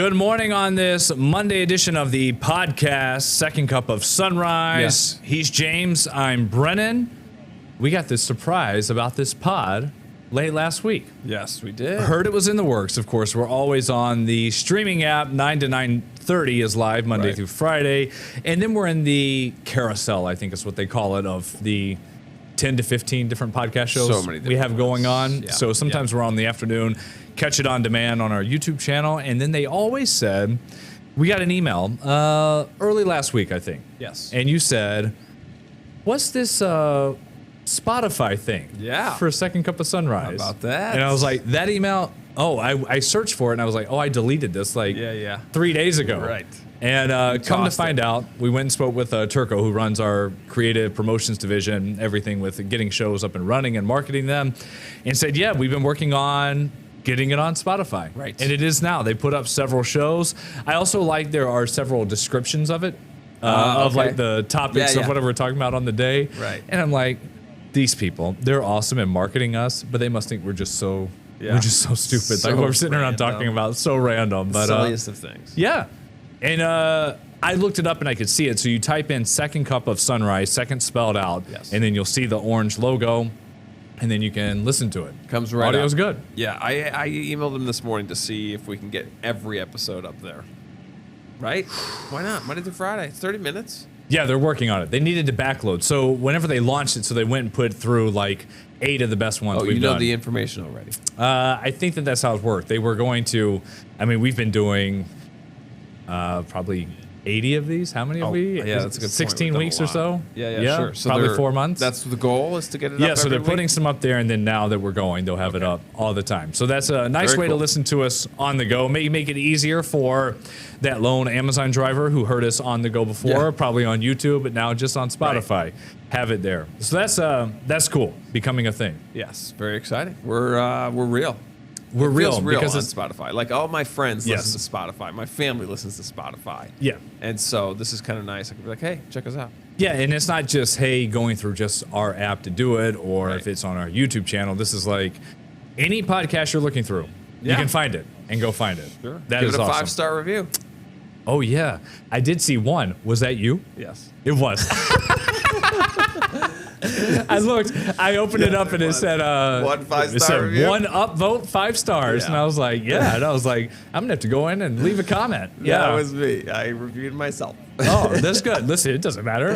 Good morning on this Monday edition of the podcast, Second Cup of Sunrise. Yes. He's James. I'm Brennan. We got this surprise about this pod late last week. Yes, we did. Heard it was in the works, of course. We're always on the streaming app. 9 to 9:30 is live Monday Right. through Friday. And then we're in the carousel, I think is what they call it, of the 10 to 15 different podcast shows So many we have different going ones. on. Yeah. So sometimes we're on in the afternoon, catch it on demand on our YouTube channel. And then they always said, we got an email early last week, I think. Yes. And you said, what's this Spotify thing Yeah. for Second Cup of Sunrise? How about that? And I was like, that email, I searched for it and I was like, I deleted this like Yeah. 3 days ago. Right. And come to tossed find it. out, we went and spoke with Turco, who runs our creative promotions division, everything with getting shows up and running and marketing them, and said, yeah, we've been working on getting it on Spotify. Right. And it is now. They put up several shows. I also like there are several descriptions of it, of okay. like the topics Yeah, of yeah. whatever we're talking about on the day. Right. And I'm like, these people, they're awesome at marketing us, but they must think we're just so Yeah. we're just so stupid. So like we're sitting around random. talking about so random. But Silliest of things. yeah. And I looked it up and I could see it. So you type in Second Cup of Sunrise, second spelled out, Yes. and then you'll see the orange logo, and then you can listen to it. Comes right Audio's up. good. Yeah, I emailed them this morning to see if we can get every episode up there. Right? Why not? Monday through Friday. It's 30 minutes. Yeah, they're working on it. They needed to backload. So whenever they launched it, so they went and put through like 8 of the best ones Oh, we've you know done. the information already. I think that's how it worked. They were going to, I mean, we've been doing probably 80 of these. How many have we? yeah, that's a good point. 16 We've done a weeks or lot. so? Yeah, sure. So probably they're- 4 months. That's the goal, is to get it up Yeah, so every they're putting week? some up there, and then now that we're going, they'll have it up all the time. So that's a nice Very way to cool. listen to us on the go. Make it easier for that lone Amazon driver who heard us on the go before, Yeah. probably on YouTube, but now just on Spotify. Have it there. So that's cool, becoming a thing. Yes, very exciting. We're real. We're It feels real because on it's Spotify. Like all my friends Yes. listen to Spotify. My family listens to Spotify. Yeah. And so this is kind of nice. I can be like, hey, check us out. Yeah, and it's not just, hey, going through just our app to do it, or Right. if it's on our YouTube channel. This is like any podcast you're looking through, you Yeah. can find it and go find it. Sure. That Give is it a awesome. 5-star review. Oh, yeah. I did see one. Was that you? Yes. It was. I looked. I opened it up and it said, One 5-star it said review? one upvote, 5 stars, Yeah. and I was like, yeah. And I was like, I'm gonna have to go in and leave a comment. Yeah, That was me. I reviewed myself. oh, that's good. Listen, it doesn't matter.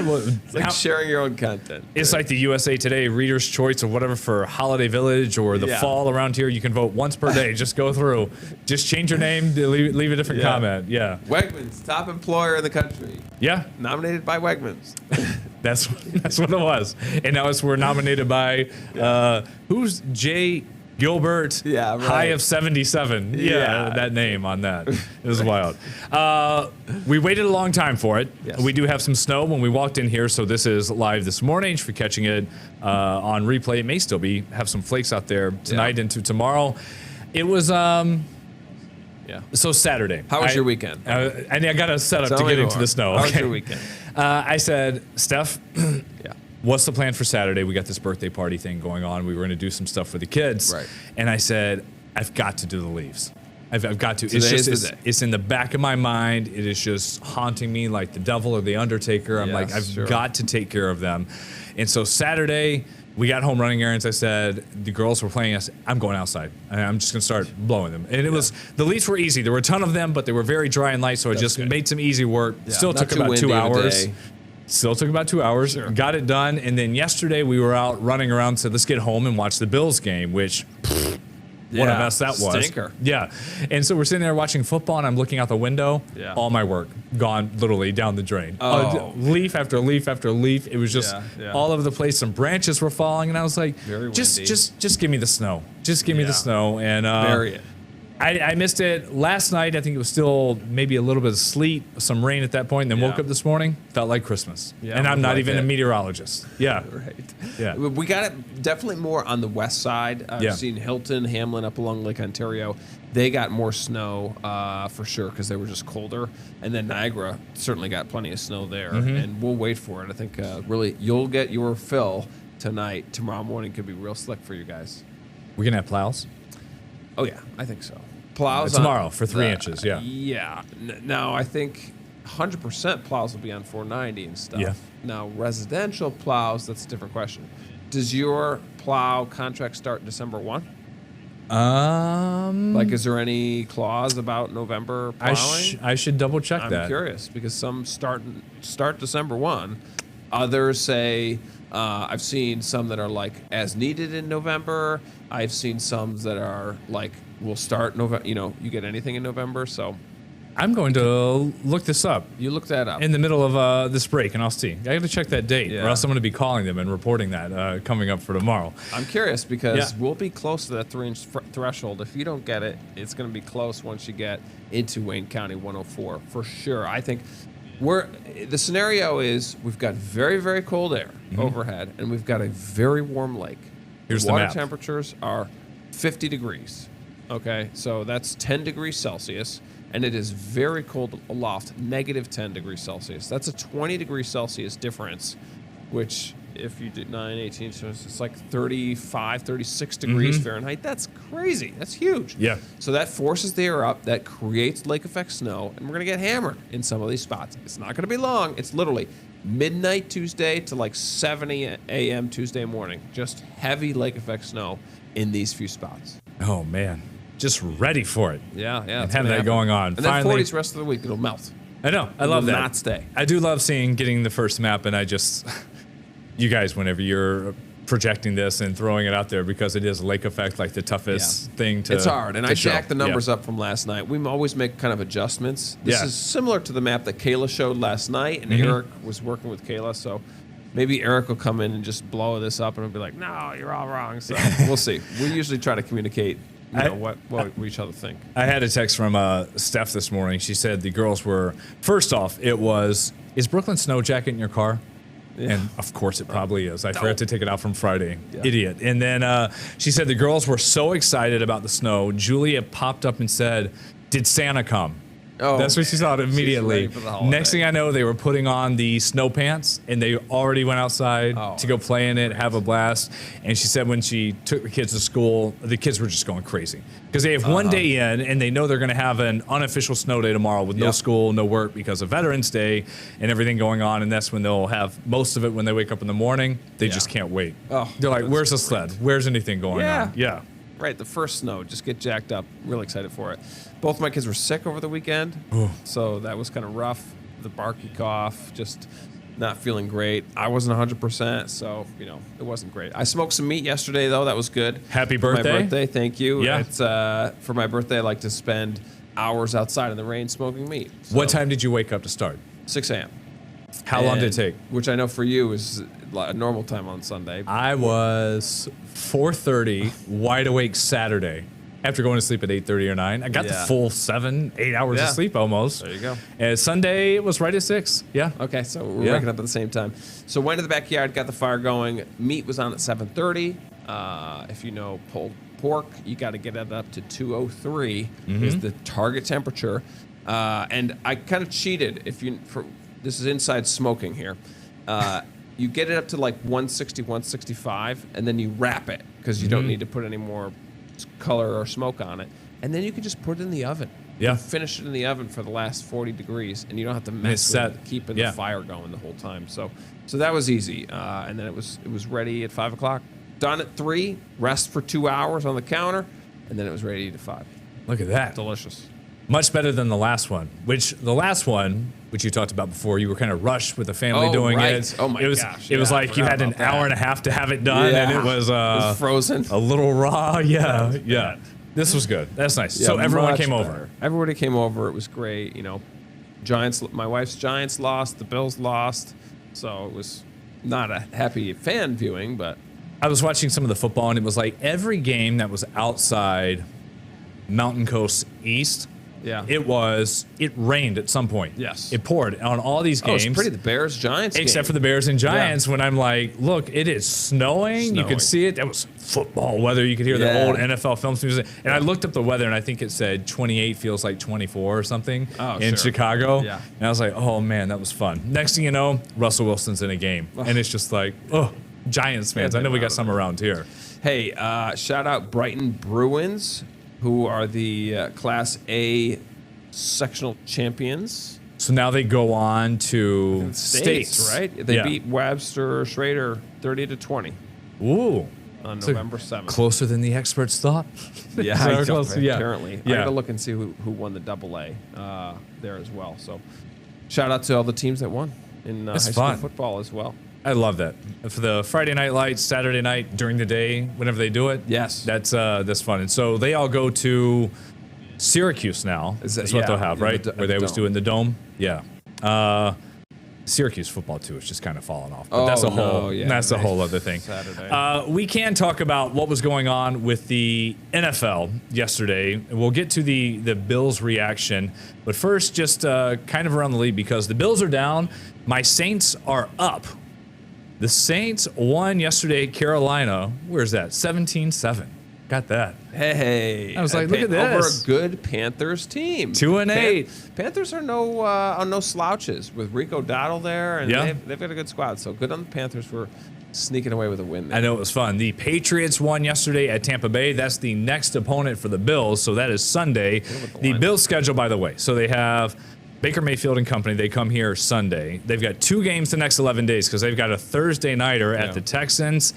It's like sharing your own content. It's like the USA Today Reader's Choice or whatever for Holiday Village or the Yeah. fall around here. You can vote once per day. Just go through. Just change your name. Leave a different Yeah. comment. Yeah. Wegmans, top employer in the country. Yeah. Nominated by Wegmans. That's what it was. And now we're nominated by who's Jay Gilbert? Yeah, right. High of 77. Yeah, Yeah. that name on that. It was wild. We waited a long time for it. Yes. We do have some snow when we walked in here, so this is live this morning. If you're catching it on replay, it may still have some flakes out there tonight into tomorrow. It was Yeah. so Saturday. How was your weekend? And I got to set up Tell to me get into more. the snow. How was okay? your weekend? I said, Steph, Yeah. what's the plan for Saturday? We got this birthday party thing going on. We were going to do some stuff for the kids. Right. And I said, I've got to do the leaves. I've got to. Today is the it's, day. it's in the back of my mind. It is just haunting me like the devil or the Undertaker. I'm like, Yes, I've sure. got to take care of them. And so Saturday, we got home running errands. I said, the girls were playing. I said, I'm going outside. I'm just going to start blowing them. And it was, the leaves were easy. There were a ton of them, but they were very dry and light. So I just good. made some easy work. Yeah, Still not took too about 2 windy of a hours. day. Still took about 2 hours. Got it done. And then yesterday we were out running around, said, let's get home and watch the Bills game, which what a Yeah, mess that was. stinker. Yeah. And so we're sitting there watching football and I'm looking out the window. Yeah. All my work gone literally down the drain. Oh. Leaf after leaf after leaf. It was just Yeah, yeah. all over the place. Some branches were falling and I was like, Very just windy. give me the snow. Just give me Yeah. the snow. And Bury it. I missed it last night. I think it was still maybe a little bit of sleet, some rain at that point, and then woke Yeah. up this morning, felt like Christmas. Yeah, and I'm looked not like even a it. meteorologist. Yeah. Right. Yeah. We got it definitely more on the west side. I've Yeah. seen Hilton, Hamlin up along Lake Ontario. They got more snow for sure because they were just colder. And then Niagara certainly got plenty of snow there. Mm-hmm. And we'll wait for it. I think really you'll get your fill tonight. Tomorrow morning could be real slick for you guys. We're going to have plows. Oh, yeah, I think so. Plows tomorrow for 3 inches. Yeah. Yeah. Now I think 100% plows will be on 490 and stuff. Yeah. Now residential plows, that's a different question. Does your plow contract start December 1? Like, is there any clause about November plowing? I should double check that. I'm curious because some start December 1. Others say, I've seen some that are like as needed in November. I've seen some that are like will start November. You know, you get anything in November. So I'm going to look this up you look that up. in the middle of this break, and I'll see. I got to check that date, Yeah. or else I'm going to be calling them and reporting that coming up for tomorrow. I'm curious because Yeah. we'll be close to that 3-inch threshold. If you don't get it, it's going to be close once you get into Wayne County 104 for sure. I think the scenario is we've got very, very cold air overhead, and we've got a very warm lake. Here's the Water map. temperatures are 50 degrees. Okay, so that's 10 degrees Celsius, and it is very cold aloft, negative 10 degrees Celsius. That's a 20 degrees Celsius difference, which if you did 9, 18, so it's like 35, 36 degrees Fahrenheit. That's crazy. That's huge. Yeah. So that forces the air up. That creates lake effect snow, and we're going to get hammered in some of these spots. It's not going to be long. It's literally midnight Tuesday to like 7 a.m. Tuesday morning. Just heavy lake effect snow in these few spots. Oh man, just ready for it. Yeah. And it's have gonna that happen. going on. And Finally- then 40s rest of the week. It'll melt. I know. I love will that. not stay. I do love getting the first map, and I just, you guys, whenever you're projecting this and throwing it out there, because it is lake effect, like the toughest thing to. It's hard, and to I show. jacked the numbers Yeah. up from last night. We always make kind of adjustments. This Yeah. is similar to the map that Kayla showed last night, and Mm-hmm. Eric was working with Kayla, so maybe Eric will come in and just blow this up, and he'll be like, "No, you're all wrong." So we'll see. We usually try to communicate, what we each other think. I had a text from Steph this morning. She said the girls were, first off, is Brooklyn snow jacket in your car? And of course it probably is. I forgot to take it out from Friday. Yeah. Idiot. And then she said the girls were so excited about the snow. Julia popped up and said, "Did Santa come?" Oh, That's what she thought immediately. ready for the holiday. Next thing I know, they were putting on the snow pants, and they already went outside Oh, to go play in it, have a blast. And she said when she took the kids to school, the kids were just going crazy because they have one day in, and they know they're going to have an unofficial snow day tomorrow with no Yep. school, no work because of Veterans Day and everything going on. And that's when they'll have most of it when they wake up in the morning. They just can't wait. Oh, They're like, that's "Where's the sled? Where's anything going Yeah. on?" Yeah. Right, the first snow, just get jacked up. Really excited for it. Both my kids were sick over the weekend, so that was kind of rough. The barky cough, just not feeling great. I wasn't 100%, so it wasn't great. I smoked some meat yesterday, though. That was good. Happy For birthday. my birthday, thank you. Yeah. It's for my birthday. I like to spend hours outside in the rain smoking meat. So, What time did you wake up to start? 6 a.m. How long did it take? Which I know for you is a normal time on Sunday. I was 4:30, wide awake Saturday. After going to sleep at 8:30 or 9, I got the Yeah. full 7-8 hours Yeah. of sleep almost. There you go. And Sunday it was right at 6. Yeah. Okay, so we're Yeah. waking up at the same time. So went to the backyard, got the fire going. Meat was on at 7:30. If you know pulled pork, you got to get it up to 203 is the target temperature. And I kind of cheated. This is inside smoking here. You get it up to like 160, 165, and then you wrap it because you don't need to put any more color or smoke on it. And then you can just put it in the oven. Yeah. You finish it in the oven for the last 40 degrees, and you don't have to it's mess set. with keeping Yeah. the fire going the whole time. So that was easy. And then it was ready at 5 o'clock. Done at 3, rest for 2 hours on the counter, and then it was ready to eat at 5. Look at that. Delicious. Much better than the last one, which you talked about before, you were kind of rushed with the family Oh, doing right. it. Oh, my it was, gosh. It was Yeah, I like you forgot had an about that. hour and a half to have it done, and it was frozen. a little raw. Yeah. was Yeah. bad. This was good. That's nice. Yeah, So everyone much came better. over. Everybody came over. It was great. Giants. My wife's Giants lost. The Bills lost. So it was not a happy fan viewing, but I was watching some of the football, and it was like every game that was outside Mountain Coast East. yeah. It rained at some point. Yes. It poured on all these Oh, games. it's pretty. The Bears Giants. Except for the Bears and Giants, when I'm like, look, it is snowing. You Snowing. could see it. That was football weather. You could hear Yeah. the old NFL film music. And I looked up the weather, and I think it said 28 feels like 24 or something Oh, in sure. Chicago. Yeah. And I was like, oh, man, that was fun. Next thing you know, Russell Wilson's in a game. And it's just like, oh, Giants fans. I know we got some around here. Hey, shout out Brighton Bruins, who are the Class A sectional champions. So now they go on to states, right? They beat Webster Schrader 30-20 Ooh. on November 7th. Closer than the experts thought. Yeah, apparently. Yeah. I gotta look and see who won the AA there as well. So, shout out to all the teams that won in high school football as well. I love that. For the Friday night lights, Saturday night during the day, whenever they do it. Yes, that's fun. And so they all go to Syracuse now. That's what they'll have, right? Where they always do it in the dome. Yeah. Syracuse football too is just kind of falling off, but that's a whole other thing. Saturday. We can talk about what was going on with the NFL yesterday. We'll get to the Bills' reaction, but first, just kind of around the league because the Bills are down. My Saints are up. The Saints won yesterday. Carolina, where's that? 17-7. Got that. Hey, I was like, look at this. Over a good Panthers team. 2-8. Panthers are no slouches with Rico Dowdle there, and they've got a good squad. So good on the Panthers for sneaking away with a win there. I know it was fun. The Patriots won yesterday at Tampa Bay. That's the next opponent for the Bills, so that is Sunday. The Bills' schedule, by the way, so they have Baker Mayfield and company. They come here Sunday. They've got 2 games the next 11 days because they've got a Thursday nighter at the Texans.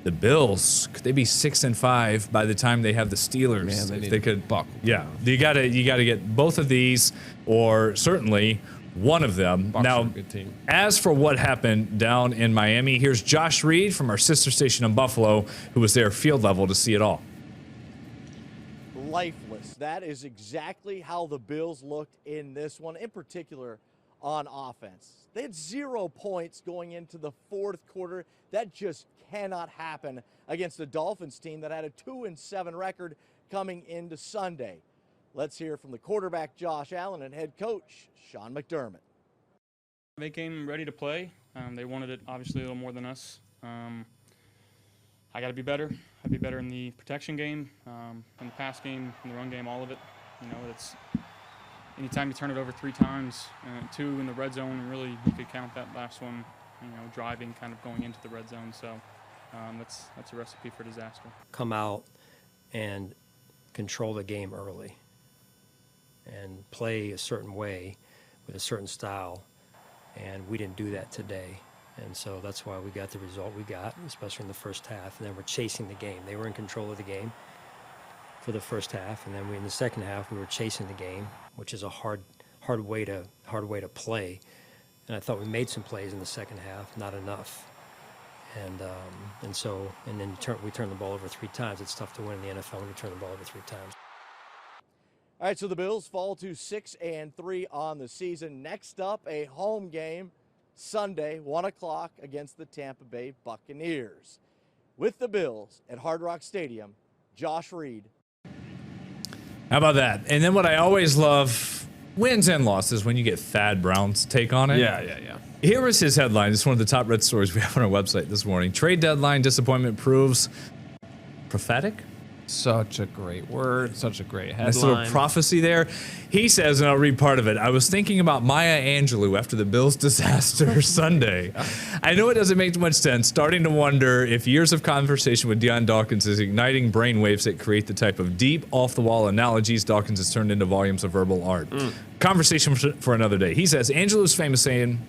The Bills, could they be 6-5 by the time they have the Steelers? Man, they could buckle. Yeah, you got to get both of these, or certainly one of them. Bucs now, are a good team. As for what happened down in Miami, here's Josh Reed from our sister station in Buffalo, who was there field level to see it all. Lifeless. That is exactly how the Bills looked in this one, in particular on offense. They had 0 points going into the fourth quarter. That just cannot happen against a Dolphins team that had a 2-7 record coming into Sunday. Let's hear from the quarterback Josh Allen and head coach Sean McDermott. They came ready to play. They wanted it obviously a little more than us. I got to be better. I'd be better in the protection game, in the pass game, in the run game, all of it. You know, it's anytime you turn it over 3 times, 2 in the red zone, and really you could count that last one, driving, kind of going into the red zone. So that's a recipe for disaster. Come out and control the game early and play a certain way with a certain style, and we didn't do that today. And so that's why we got the result we got, especially in the first half. And then we're chasing the game. They were in control of the game for the first half, and then in the second half we were chasing the game, which is a hard way to play. And I thought we made some plays in the second half, not enough. And then we turned the ball over 3 times. It's tough to win in the NFL when you turn the ball over 3 times. All right, so the Bills fall to 6-3 on the season. Next up, a home game Sunday, 1 o'clock against the Tampa Bay Buccaneers. With the Bills at Hard Rock Stadium, Josh Reed. How about that? And then what I always love, wins and losses, when you get Thad Brown's take on it. Yeah. Here was his headline. It's one of the top read stories we have on our website this morning. Trade deadline disappointment proves prophetic. Such a great word, such a great headline. Nice little prophecy there. He says, and I'll read part of it, I was thinking about Maya Angelou after the Bills' disaster Sunday. I know it doesn't make much sense, starting to wonder if years of conversation with Deion Dawkins is igniting brainwaves that create the type of deep, off-the-wall analogies Dawkins has turned into volumes of verbal art. Conversation for another day. He says, Angelou's famous saying,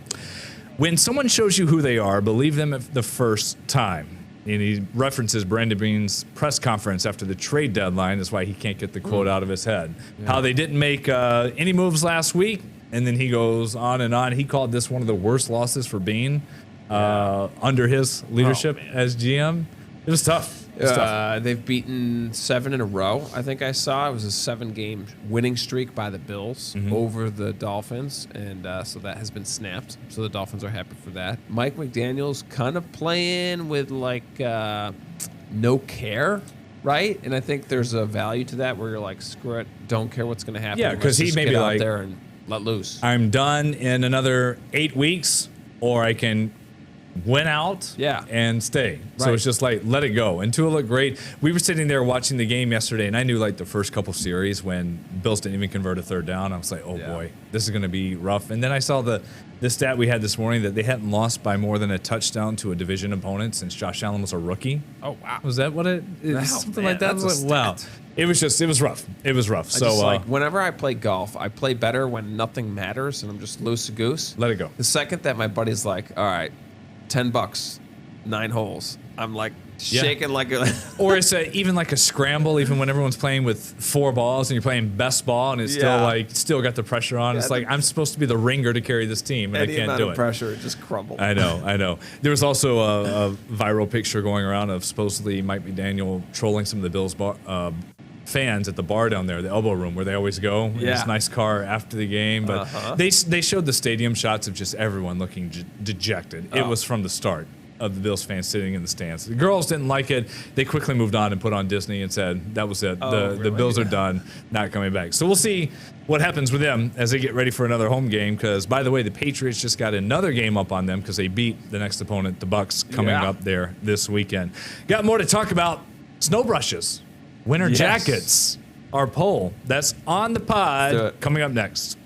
when someone shows you who they are, believe them at the first time. And he references Brandon Beane's press conference after the trade deadline. That's why he can't get the quote out of his head. Yeah. How they didn't make any moves last week. And then he goes on and on. He called this one of the worst losses for Beane under his leadership as GM. It was tough. They've beaten 7 in a row. I think I saw it was a 7-game winning streak by the Bills over the Dolphins, and so that has been snapped. So the Dolphins are happy for that. Mike McDaniel's kind of playing with no care, right? And I think there's a value to that where you're like, screw it, don't care what's going to happen. Yeah, because he may be out there and let loose. I'm done in another 8 weeks, or I can win out Yeah. and stay. So Right. it's just like, let it go. And Tua looked great. We were sitting there watching the game yesterday, and I knew like the first couple series when Bills didn't even convert a third down, I was like, oh Yeah. boy, this is going to be rough. And then I saw the stat we had this morning that they hadn't lost by more than a touchdown to a division opponent since Josh Allen was a rookie. Oh, wow. Was that what it is? Wow, Something man, like that? that's a Wow. stat. It was rough. It was rough. I So just like whenever I play golf, I play better when nothing matters and I'm just loose goose. let it go. The second that my buddy's like, all right, $10, 9 holes, I'm like Yeah. shaking like a. Or it's even like a scramble, even when everyone's playing with 4 balls and you're playing best ball and it's Yeah. still got the pressure on. Yeah, It's like, I'm supposed to be the ringer to carry this team and Any I can't amount do of it. pressure, it just crumbled. I know. There was also a viral picture going around of supposedly Mike McDaniel trolling some of the Bills fans at the bar down there, the elbow room where they always go. In Yeah. this nice car after the game. But they showed the stadium shots of just everyone looking dejected. It was from the start of the Bills fans sitting in the stands. The girls didn't like it. They quickly moved on and put on Disney and said that was it. The really? Bills are done, not coming back. So we'll see what happens with them as they get ready for another home game. Because, by the way, the Patriots just got another game up on them because they beat the next opponent, the Bucks, coming Yeah. up there this weekend. Got more to talk about. Snow brushes, winter Yes. jackets, our poll. That's on the pod Do it. coming up next.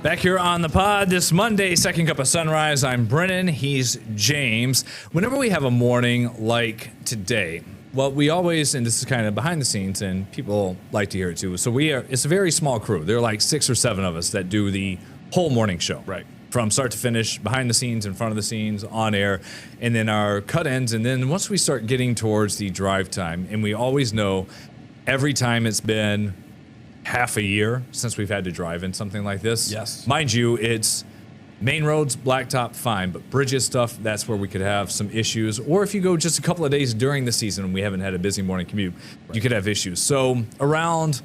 Back here on the pod this Monday, second cup of sunrise. I'm Brennan. He's James. Whenever we have a morning like today, well, we always, and this is kind of behind the scenes, and people like to hear it too. So it's a very small crew. There are like 6 or 7 of us that do the whole morning show. Right. From start to finish, behind the scenes, in front of the scenes, on air, and then our cut ends. And then once we start getting towards the drive time, and we always know every time it's been half a year since we've had to drive in something like this. Yes. Mind you, it's main roads, blacktop, fine, but bridges stuff, that's where we could have some issues. Or if you go just a couple of days during the season and we haven't had a busy morning commute, you could have issues. So around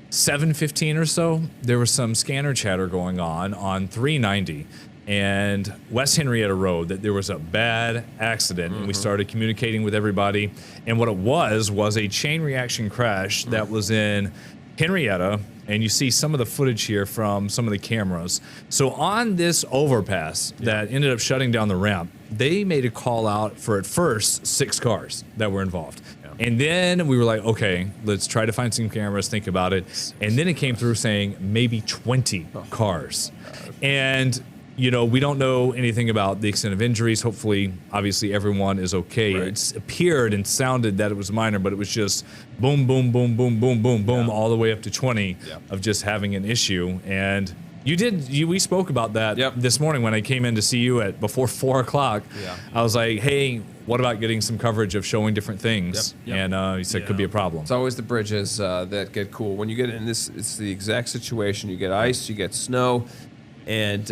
7:15 or so, there was some scanner chatter going on 390 and West Henrietta Road that there was a bad accident, and we started communicating with everybody. And what it was a chain reaction crash that was in Henrietta, and you see some of the footage here from some of the cameras. So on this overpass that ended up shutting down the ramp, they made a call out for at first 6 cars that were involved. And then we were like, okay, let's try to find some cameras, think about it. And then it came through saying maybe 20 cars. And you know, we don't know anything about the extent of injuries. Hopefully, obviously, everyone is okay. Right. It's appeared and sounded that it was minor, but it was just boom, boom, boom, boom, boom, boom, boom, all the way up to 20 of just having an issue. And we spoke about that this morning when I came in to see you at before 4 o'clock. Yeah. I was like, hey, what about getting some coverage of showing different things? And he said, could be a problem. It's always the bridges that get cool. When you get in this, it's the exact situation. You get ice, you get snow, and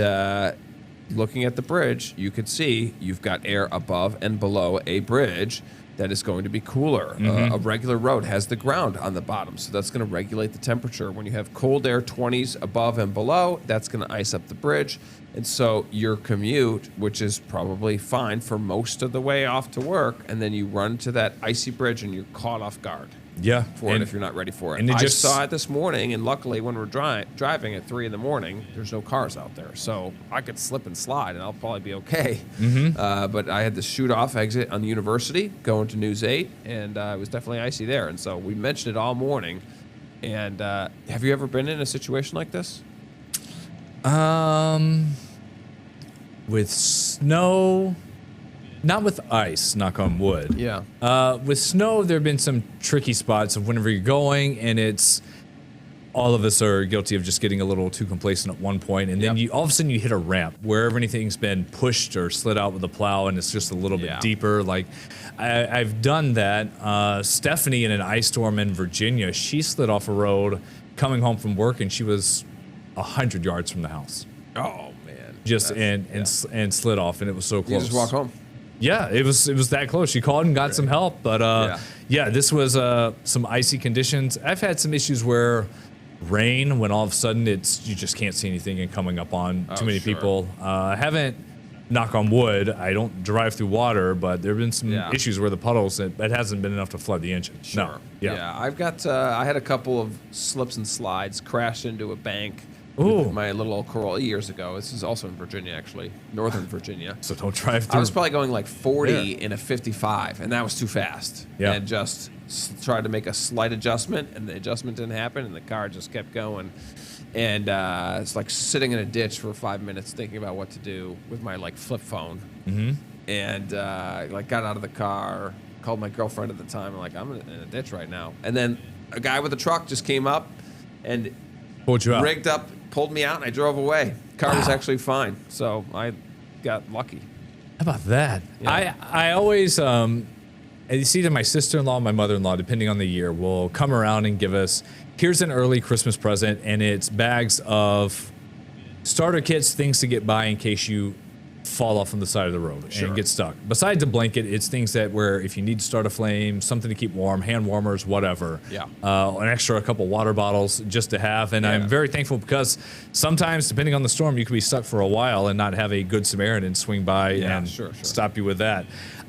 looking at the bridge, you could see you've got air above and below a bridge that is going to be cooler. A regular road has the ground on the bottom, so that's going to regulate the temperature. When you have cold air 20s above and below, that's going to ice up the bridge. And so your commute, which is probably fine for most of the way off to work, and then you run to that icy bridge and you're caught off guard for it if you're not ready for it. And I saw it this morning, and luckily when we're driving at 3 in the morning, there's no cars out there. So I could slip and slide, and I'll probably be okay. But I had to shoot off exit on the university, going to News 8, and it was definitely icy there. And so we mentioned it all morning. And have you ever been in a situation like this? With snow, not with ice, knock on wood. Yeah. With snow, there have been some tricky spots of whenever you're going and it's all of us are guilty of just getting a little too complacent at one point, and then Yep. all of a sudden you hit a ramp where anything's been pushed or slid out with the plow, and it's just a little bit Yeah. deeper. Like I've done that. Stephanie, in an ice storm in Virginia, she slid off a road coming home from work, and she was 100 yards from the house, Oh man. just That's- and slid off, and it was so You close. just walk home. Yeah, it was that close. She called and got some help, but yeah, this was some icy conditions. I've had some issues where rain, when all of a sudden you just can't see anything and coming up on too many sure. people. I haven't, knock on wood, I don't drive through water, but there have been some Yeah. issues where the puddles, it hasn't been enough to flood the engine. No. Sure. Yeah. I've got. I had a couple of slips and slides. Crashed into a bank. Ooh. With my little old Corolla years ago. This is also in Virginia, actually, Northern Virginia. So don't drive I through. was probably going like 40 Yeah. in a 55, and that was too fast. Yeah. And just tried to make a slight adjustment, and the adjustment didn't happen, and the car just kept going. And it's like sitting in a ditch for 5 minutes thinking about what to do with my like flip phone. Mm-hmm. And like got out of the car, called my girlfriend at the time, and like, I'm in a ditch right now. And then a guy with a truck just came up and Pulled you out. rigged up, pulled me out, and I drove away. Car was actually fine, so I got lucky. How about that? Yeah. I always and you see that my sister-in-law and my mother-in-law, depending on the year, will come around and give us, here's an early Christmas present, and it's bags of starter kits, things to get by in case you fall off on the side of the road Sure. and get stuck. Besides a blanket, it's things that where if you need to start a flame, something to keep warm, hand warmers, whatever. Yeah. A couple water bottles just to have. And Yeah. I'm very thankful because sometimes, depending on the storm, you could be stuck for a while and not have a good Samaritan swing by Yeah, and sure. stop you with that.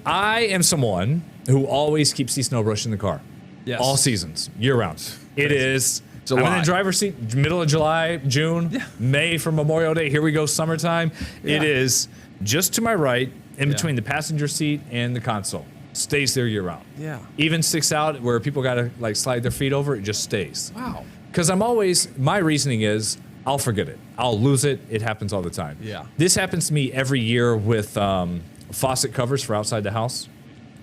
I am someone who always keeps the snow brush in the car. Yes. All seasons, year round. It is. I'm in July. the driver's seat, middle of July, June, May for Memorial Day. Here we go, summertime. It Yeah. is just to my right, in Yeah. between the passenger seat and the console. Stays there year round. Yeah. Even sticks out where people gotta like slide their feet over. It just stays. Wow. Because my reasoning is, I'll forget it. I'll lose it. It happens all the time. Yeah. This happens to me every year with faucet covers for outside the house.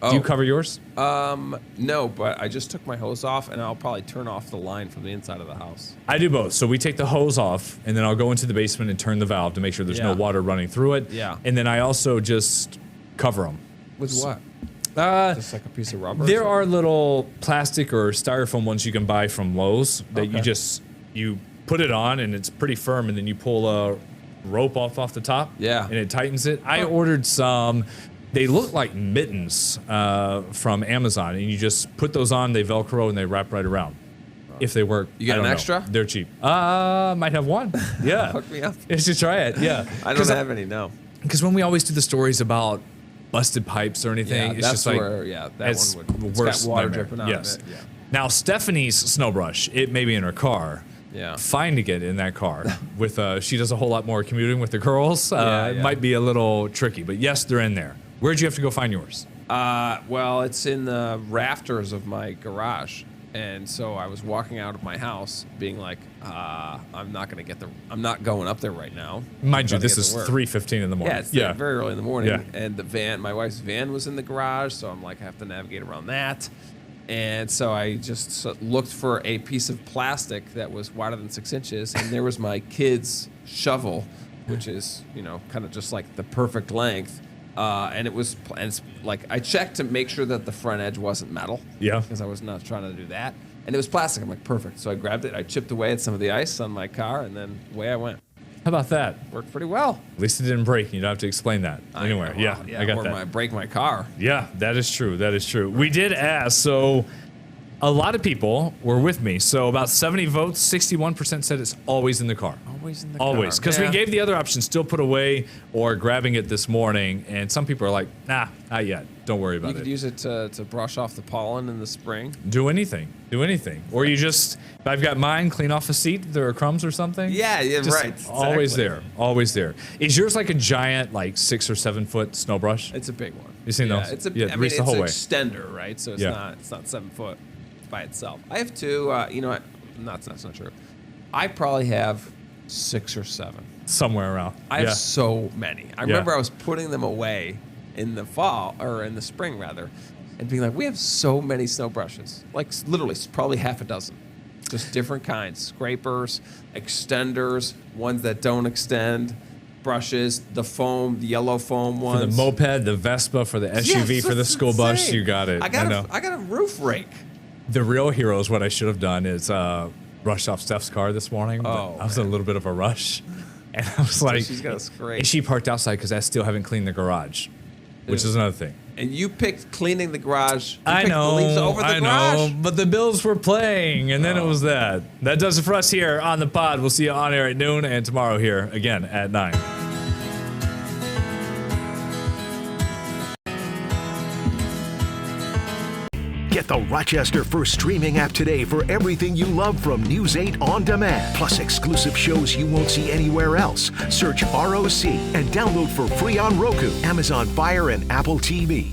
Do Oh. you cover yours? No, but I just took my hose off, and I'll probably turn off the line from the inside of the house. I do both. So we take the hose off, and then I'll go into the basement and turn the valve to make sure there's no Yeah. water running through it. Yeah. And then I also just cover them. With what? Just like a piece of rubber? or There something? are little plastic or styrofoam ones you can buy from Lowe's that you put it on, and it's pretty firm, and then you pull a rope off the top. Yeah. And it tightens it. I ordered some. They look like mittens from Amazon, and you just put those on. They Velcro and they wrap right around. If they work, You got I don't an know. extra? They're cheap. Might have one. Yeah. Hook me up. You should try it. Yeah. I don't have any, no. Because when we always do the stories about busted pipes or anything, Yeah, it's that's just like where, that it's one would. worst It's got water nightmare. dripping out Yes. of it. Yeah. Now Stephanie's snow brush, it may be in her car. Yeah. Fine to get in that car. With she does a whole lot more commuting with the girls. It Yeah. might be a little tricky, but yes, they're in there. Where'd you have to go find yours? Well, it's in the rafters of my garage. And so I was walking out of my house being like, I'm not going up there right now. Mind you, Gotta this get is to work. 3:15 in the morning. Yeah, it's very early in the morning. Yeah. And my wife's van was in the garage, so I'm like, I have to navigate around that. And so I just looked for a piece of plastic that was wider than 6 inches, and there was my kid's shovel, which is, kind of just like the perfect length. And it's like I checked to make sure that the front edge wasn't metal. Yeah. Because I was not trying to do that. And it was plastic. I'm like, perfect. So I grabbed it. I chipped away at some of the ice on my car, and then away I went. How about that? Worked pretty well. At least it didn't break. You don't have to explain that anywhere. Well, Yeah, I got or that. break my car. Yeah, that is true. That is true. We did ask, so a lot of people were with me. So about 70 votes, 61% said it's always in the car. Always in the Always. car. Because we Yeah. gave the other option, still put away or grabbing it this morning. And some people are like, nah, not yet. Don't worry You about could it. use it to brush off the pollen in the spring. Do anything. Do anything. Or you just, if I've got mine, clean off a seat if there are crumbs or something. Yeah, Just right. Always exactly. there. Always there. Is yours like a giant, like 6 or 7 foot sno brush? It's a big one. You seen yeah, those? It's a, Yeah, I mean, reach the it's whole an way. extender, right? So it's Yeah. not 7 foot by itself. I have two. That's not true. I probably have 6 or 7. Somewhere around. I have so many. I Yeah. remember I was putting them away in the fall or in the spring rather, and being like, we have so many snow brushes, like literally probably half a dozen. Just different kinds. Scrapers, extenders, ones that don't extend, brushes, the foam, the yellow foam For ones. the moped, the Vespa, for the SUV, Yes, for the that's school bus, insane. you got it. I got know. a roof rake. The real hero is what I should have done is rushed off Steph's car this morning. But Oh, I was in a little bit of a rush. And I was like, she's got a scrape. and she parked outside because I still haven't cleaned the garage, which is another thing. And you picked cleaning the garage. You I picked the leaves know, over the I garage. know, but the Bills were playing, and then it was that. That does it for us here on the pod. We'll see you on air at noon and tomorrow here again at 9. Get the Rochester First streaming app today for everything you love from News 8 On Demand, plus exclusive shows you won't see anywhere else. Search ROC and download for free on Roku, Amazon Fire, and Apple TV.